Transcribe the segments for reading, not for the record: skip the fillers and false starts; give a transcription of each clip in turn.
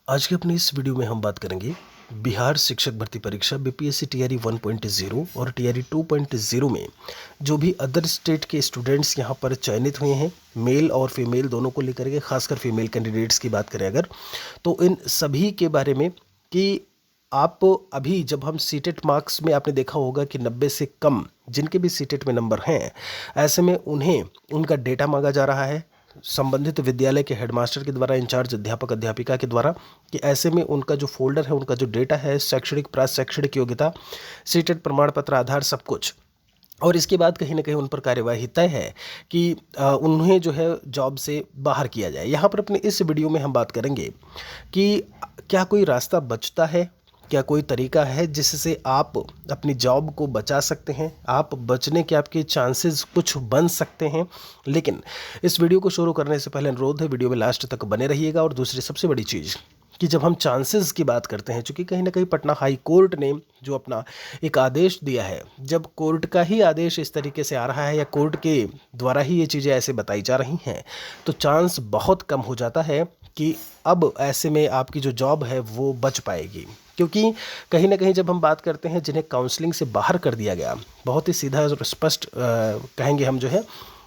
आज के अपनी इस वीडियो में हम बात करेंगे बिहार शिक्षक भर्ती परीक्षा बीपीएससी टीआरई 1.0 और टीआरई 2.0 में जो भी अदर स्टेट के स्टूडेंट्स यहां पर चयनित हुए हैं, मेल और फीमेल दोनों को लेकर के, खासकर फीमेल कैंडिडेट्स की बात करें अगर, तो इन सभी के बारे में कि आप अभी जब हम सीटेट मार्क्स में आपने देखा होगा कि 90 से कम जिनके भी सीटेट में नंबर हैं, ऐसे में उन्हें उनका डेटा मांगा जा रहा है संबंधित विद्यालय के हेडमास्टर के द्वारा, इंचार्ज अध्यापक अध्यापिका के द्वारा, कि ऐसे में उनका जो फोल्डर है, उनका जो डेटा है, शैक्षणिक शैक्षणिक योग्यता, सीटेट प्रमाण पत्र, आधार, सब कुछ, और इसके बाद कहीं ना कहीं उन पर कार्यवाही तय है कि उन्हें जो है जॉब से बाहर किया जाए। यहाँ पर अपने इस वीडियो में हम बात करेंगे कि क्या कोई रास्ता बचता है, क्या कोई तरीका है जिससे आप अपनी जॉब को बचा सकते हैं, आप बचने के आपके चांसेस कुछ बन सकते हैं। लेकिन इस वीडियो को शुरू करने से पहले अनुरोध है, वीडियो में लास्ट तक बने रहिएगा। और दूसरी सबसे बड़ी चीज़ कि जब हम चांसेस की बात करते हैं, चूंकि कहीं ना कहीं पटना हाई कोर्ट ने जो अपना एक आदेश दिया है, जब कोर्ट का ही आदेश इस तरीके से आ रहा है या कोर्ट के द्वारा ही ये चीज़ें ऐसे बताई जा रही हैं, तो चांस बहुत कम हो जाता है कि अब ऐसे में आपकी जो जॉब है वो बच पाएगी। क्योंकि कहीं ना कहीं जब हम बात करते हैं जिन्हें काउंसलिंग से बाहर कर दिया गया, बहुत ही सीधा और स्पष्ट कहेंगे हम जो है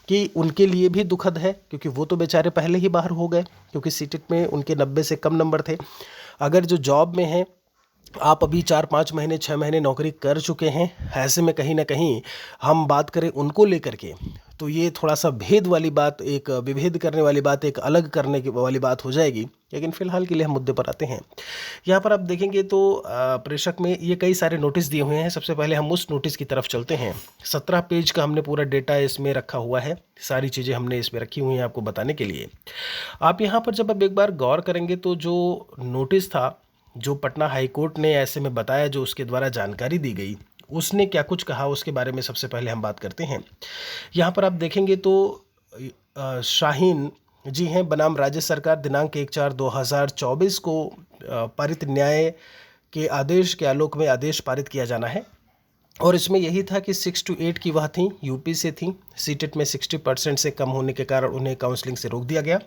कि उनके लिए भी दुखद है, क्योंकि वो तो बेचारे पहले ही बाहर हो गए, क्योंकि सीटेट में उनके 90 से कम नंबर थे। अगर जो जॉब में हैं, आप अभी 4-5 महीने 6 महीने नौकरी कर चुके हैं, ऐसे में कहीं ना कहीं हम बात करें उनको लेकर के, तो ये थोड़ा सा भेद वाली बात, एक विभेद करने वाली बात, एक अलग करने की वाली बात हो जाएगी। लेकिन फिलहाल के लिए हम मुद्दे पर आते हैं। यहाँ पर आप देखेंगे तो प्रेषक में ये कई सारे नोटिस दिए हुए हैं। सबसे पहले हम उस नोटिस की तरफ चलते हैं। 17 पेज का हमने पूरा डेटा इसमें रखा हुआ है, सारी चीज़ें हमने इसमें रखी हुई हैं आपको बताने के लिए। आप यहाँ पर जब आप एक बार गौर करेंगे तो जो नोटिस था, जो पटना हाई कोर्ट ने ऐसे में बताया, जो उसके द्वारा जानकारी दी गई, उसने क्या कुछ कहा उसके बारे में सबसे पहले हम बात करते हैं। यहाँ पर आप देखेंगे तो शाहीन जी हैं बनाम राज्य सरकार, दिनांक 1/4/2024 को पारित न्याय के आदेश के आलोक में आदेश पारित किया जाना है। और इसमें यही था कि 6 to 8 की वह थी, यूपी से थी, सीटेट में 60% से कम होने के कारण उन्हें काउंसलिंग से रोक दिया गया।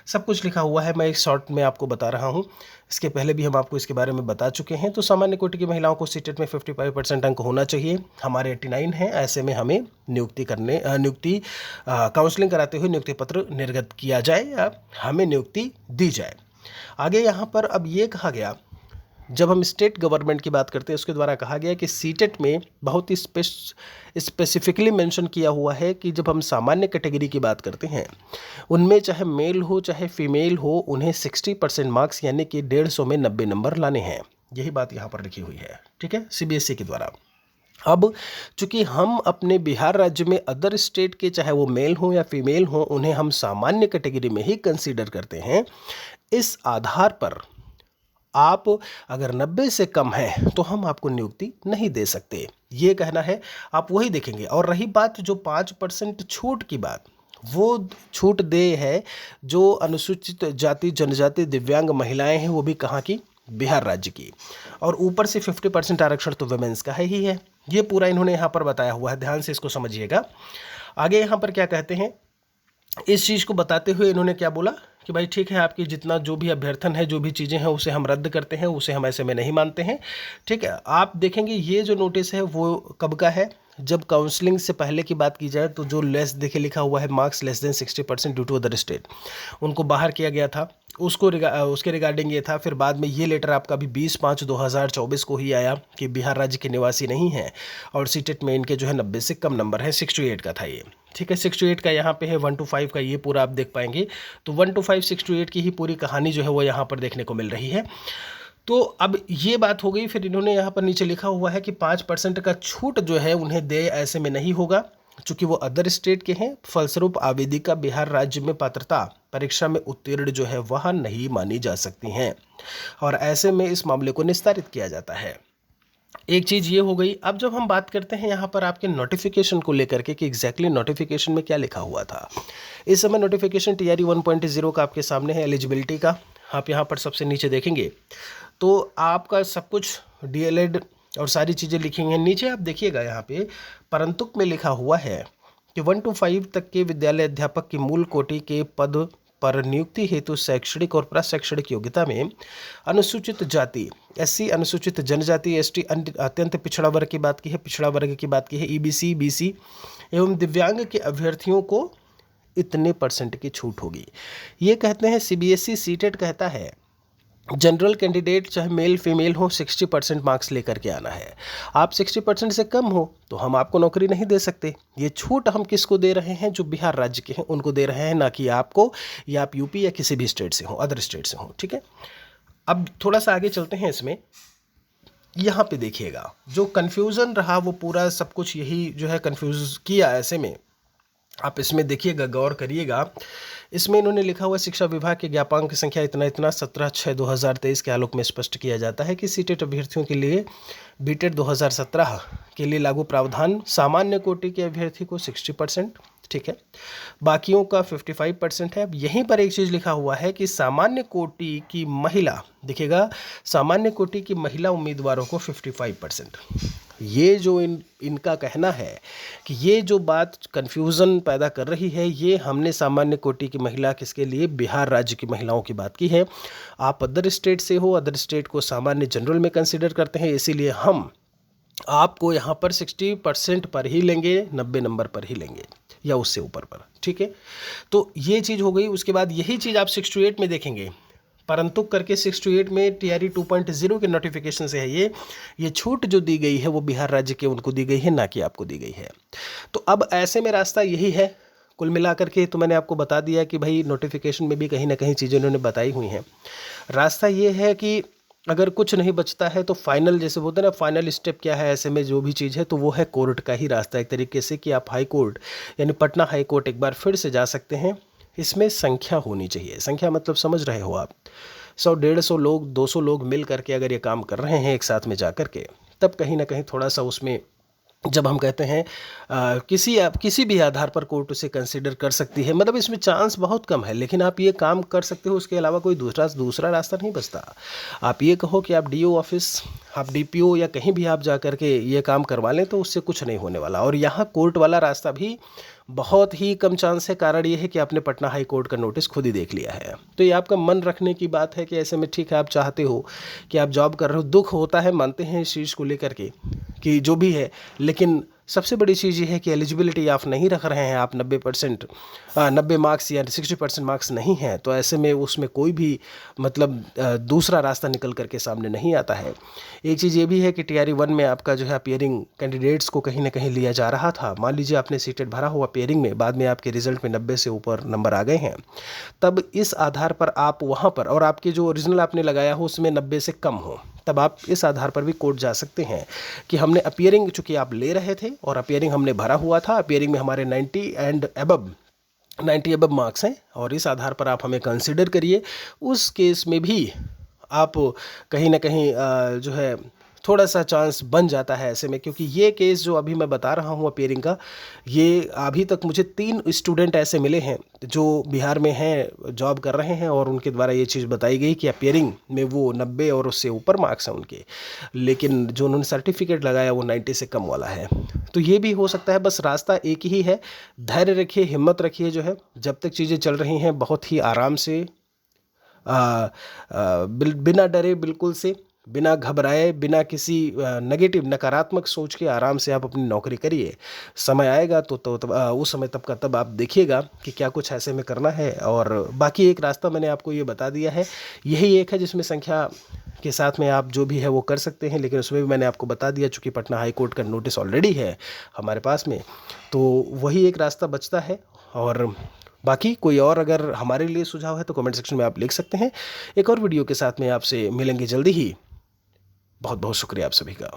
सब कुछ लिखा हुआ है, मैं एक शॉर्ट में आपको बता रहा हूँ। इसके पहले भी हम आपको इसके बारे में बता चुके हैं। तो सामान्य कोटि की महिलाओं को सीटेट में 55% अंक होना चाहिए, हमारे 89 हैं। ऐसे में हमें नियुक्ति काउंसलिंग कराते हुए नियुक्ति पत्र निर्गत किया जाए या हमें नियुक्ति दी जाए। आगे यहाँ पर अब ये कहा गया, जब हम स्टेट गवर्नमेंट की बात करते हैं, उसके द्वारा कहा गया कि सीटेट में बहुत ही स्पेसिफिकली मेंशन किया हुआ है कि जब हम सामान्य कैटेगरी की बात करते हैं, उनमें चाहे मेल हो चाहे फीमेल हो, उन्हें 60% मार्क्स यानी कि 150 में 90 नंबर लाने हैं। यही बात यहाँ पर लिखी हुई है, ठीक है, सीबीएसई के द्वारा। अब चूंकि हम अपने बिहार राज्य में अदर स्टेट के, चाहे वो मेल हो या फीमेल हो, उन्हें हम सामान्य कैटेगरी में ही कंसीडर करते हैं। इस आधार पर आप अगर 90 से कम है तो हम आपको नियुक्ति नहीं दे सकते, ये कहना है। आप वही देखेंगे। और रही बात जो 5% छूट की बात, वो छूट दे है जो अनुसूचित जाति जनजाति दिव्यांग महिलाएं हैं, वो भी कहाँ की, बिहार राज्य की। और ऊपर से 50% आरक्षण तो वुमेन्स का है ही है। ये पूरा इन्होंने यहाँ पर बताया हुआ है, ध्यान से इसको समझिएगा। आगे यहाँ पर क्या कहते हैं, इस चीज़ को बताते हुए इन्होंने क्या बोला कि भाई ठीक है, आपकी जितना जो भी अभ्यर्थन है, जो भी चीज़ें हैं, उसे हम रद्द करते हैं, उसे हम ऐसे में नहीं मानते हैं। ठीक है, आप देखेंगे ये जो नोटिस है वो कब का है, जब काउंसलिंग से पहले की बात की जाए तो जो लेस देखिए लिखा हुआ है, marks less than 60% due to other state, उनको बाहर किया गया था। उसके रिगार्डिंग ये था। फिर बाद में ये लेटर आपका भी 20/5/2024 को ही आया कि बिहार राज्य के निवासी नहीं हैं और सीटेट में इनके जो है 90 से कम नंबर है, 6 to 8 का था ये। ठीक है, 6 to 8 का यहाँ पे है, 1 to 5 का ये पूरा आप देख पाएंगे। तो 1 to 5 6 to 8 की ही पूरी कहानी जो है वो यहाँ पर देखने को मिल रही है। तो अब ये बात हो गई। फिर इन्होंने यहाँ पर नीचे लिखा हुआ है कि 5% का छूट जो है उन्हें दे, ऐसे में नहीं होगा, चूंकि वो अदर स्टेट के हैं। फलस्वरूप आवेदिका बिहार राज्य में पात्रता परीक्षा में उत्तीर्ण जो है वह नहीं मानी जा सकती हैं, और ऐसे में इस मामले को निस्तारित किया जाता है। एक चीज़ ये हो गई। अब जब हम बात करते हैं यहाँ पर आपके नोटिफिकेशन को लेकर के कि एग्जैक्टली नोटिफिकेशन में क्या लिखा हुआ था। इस समय नोटिफिकेशन टीआरई 1.0 का आपके सामने है, एलिजिबिलिटी का। आप यहाँ पर सबसे नीचे देखेंगे तो आपका सब कुछ डीएलएड और सारी चीज़ें लिखी हुई हैं। नीचे आप देखिएगा यहाँ पे परंतुक में लिखा हुआ है कि 1 to 5 तक के विद्यालय अध्यापक की मूल कोटि के पद पर नियुक्ति हेतु शैक्षणिक और प्रशैक्षणिक योग्यता में अनुसूचित जाति SC, अनुसूचित जनजाति ST, अत्यंत पिछड़ा वर्ग की बात की है, पिछड़ा वर्ग की बात की है, EBC BC एवं दिव्यांग के अभ्यर्थियों को इतने % की छूट होगी। ये कहते हैं CBSE सीटेट कहता है जनरल कैंडिडेट चाहे मेल फीमेल हो 60% मार्क्स लेकर के आना है। आप 60% से कम हो तो हम आपको नौकरी नहीं दे सकते। ये छूट हम किसको दे रहे हैं? जो बिहार राज्य के हैं उनको दे रहे हैं, ना कि आपको, या आप यूपी या किसी भी स्टेट से हो, अदर स्टेट से हो। ठीक है, अब थोड़ा सा आगे चलते हैं। इसमें यहाँ पे देखिएगा जो कन्फ्यूज़न रहा वो पूरा सब कुछ यही जो है कन्फ्यूज़ किया। ऐसे में आप इसमें देखिएगा, गौर करिएगा। इसमें इन्होंने लिखा हुआ शिक्षा विभाग के ज्ञापांक की संख्या इतना 17/6/2023 के आलोक में स्पष्ट किया जाता है कि सीटेट अभ्यर्थियों के लिए बीटेट 2017 के लिए लागू प्रावधान सामान्य कोटि के अभ्यर्थी को 60%, ठीक है, बाकियों का 55% है। अब यहीं पर एक चीज़ लिखा हुआ है कि सामान्य कोटि की महिला, देखिएगा, सामान्य कोटि की महिला उम्मीदवारों को 55%। ये जो इनका कहना है कि ये जो बात कन्फ्यूज़न पैदा कर रही है, ये हमने सामान्य कोटि की महिला किसके लिए? बिहार राज्य की महिलाओं की बात की है। आप अदर स्टेट से हो, अदर स्टेट को सामान्य जनरल में कंसिडर करते हैं, इसीलिए हम आपको यहाँ पर 60% पर ही लेंगे, 90 नंबर पर ही लेंगे या उससे ऊपर पर। ठीक है, तो ये चीज़ हो गई। उसके बाद यही चीज़ आप 6 to 8 में देखेंगे, परंतु करके 6 to 8 में TRE 2.0 के नोटिफिकेशन से है ये छूट जो दी गई है वो बिहार राज्य के उनको दी गई है, ना कि आपको दी गई है। तो अब ऐसे में रास्ता यही है कुल मिलाकर के। तो मैंने आपको बता दिया कि भाई नोटिफिकेशन में भी कहीं ना कहीं चीज़ें उन्होंने बताई हुई हैं। रास्ता ये है कि अगर कुछ नहीं बचता है तो फाइनल, जैसे बोलते हैं ना, फाइनल स्टेप क्या है ऐसे में जो भी चीज़ है तो वो है कोर्ट का ही रास्ता, एक तरीके से कि आप हाई कोर्ट यानी पटना हाई कोर्ट एक बार फिर से जा सकते हैं। इसमें संख्या होनी चाहिए। संख्या मतलब समझ रहे हो आप, 100-150 लोग, 200 लोग मिल करके अगर ये काम कर रहे हैं एक साथ में जा कर के, तब कहीं ना कहीं थोड़ा सा उसमें, जब हम कहते हैं किसी भी आधार पर कोर्ट उसे कंसिडर कर सकती है, मतलब इसमें चांस बहुत कम है, लेकिन आप ये काम कर सकते हो। उसके अलावा कोई दूसरा रास्ता नहीं बचता। आप ये कहो कि आप DO ऑफिस, आप DPO या कहीं भी आप जा कर के ये काम करवा लें तो उससे कुछ नहीं होने वाला। और यहाँ कोर्ट वाला रास्ता भी बहुत ही कम चांस है। कारण ये है कि आपने पटना हाई कोर्ट का नोटिस खुद ही देख लिया है। तो ये आपका मन रखने की बात है कि ऐसे में ठीक है, आप चाहते हो कि आप जॉब कर रहे हो, दुख होता है, मानते हैं इस चीज़ को लेकर के कि जो भी है, लेकिन सबसे बड़ी चीज़ ये है कि एलिजिबिलिटी आप नहीं रख रहे हैं, आप 90 मार्क्स या 60% मार्क्स नहीं हैं, तो ऐसे में उसमें कोई भी मतलब दूसरा रास्ता निकल करके सामने नहीं आता है। एक चीज़ ये भी है कि TRE 1 में आपका जो है अपीयरिंग कैंडिडेट्स को कहीं ना कहीं लिया जा रहा था। मान लीजिए आपने सीटेट भरा हुआ अपीयरिंग में, बाद में आपके रिजल्ट में 90 से ऊपर नंबर आ गए हैं, तब इस आधार पर आप वहाँ पर, और आपके जो ओरिजिनल आपने लगाया हो उसमें 90 से कम हो, तब आप इस आधार पर भी कोर्ट जा सकते हैं कि हमने अपीयरिंग, चूँकि आप ले रहे थे और अपीयरिंग हमने भरा हुआ था, अपीयरिंग में हमारे 90 एंड अबव मार्क्स हैं और इस आधार पर आप हमें कंसिडर करिए। उस केस में भी आप कहीं ना कहीं जो है थोड़ा सा चांस बन जाता है ऐसे में, क्योंकि ये केस जो अभी मैं बता रहा हूँ अपीयरिंग का, ये अभी तक मुझे 3 स्टूडेंट ऐसे मिले हैं जो बिहार में हैं, जॉब कर रहे हैं, और उनके द्वारा ये चीज़ बताई गई कि अपीयरिंग में वो 90 और उससे ऊपर मार्क्स हैं उनके, लेकिन जो उन्होंने सर्टिफिकेट लगाया वो 90 से कम वाला है। तो ये भी हो सकता है। बस रास्ता एक ही है, धैर्य रखिए, हिम्मत रखिए, जो है जब तक चीज़ें चल रही हैं बहुत ही आराम से, बिना डरे, बिल्कुल से बिना घबराए, बिना किसी नेगेटिव नकारात्मक सोच के आराम से आप अपनी नौकरी करिए। समय आएगा तो उस समय तब का तब आप देखिएगा कि क्या कुछ ऐसे में करना है। और बाकी एक रास्ता मैंने आपको ये बता दिया है, यही एक है जिसमें संख्या के साथ में आप जो भी है वो कर सकते हैं, लेकिन उसमें भी मैंने आपको बता दिया, चूँकि पटना हाई कोर्ट का नोटिस ऑलरेडी है हमारे पास में, तो वही एक रास्ता बचता है। और बाकी कोई और अगर हमारे लिए सुझाव है तो कमेंट सेक्शन में आप लिख सकते हैं। एक और वीडियो के साथ में आपसे मिलेंगे जल्दी ही। बहुत बहुत शुक्रिया आप सभी का।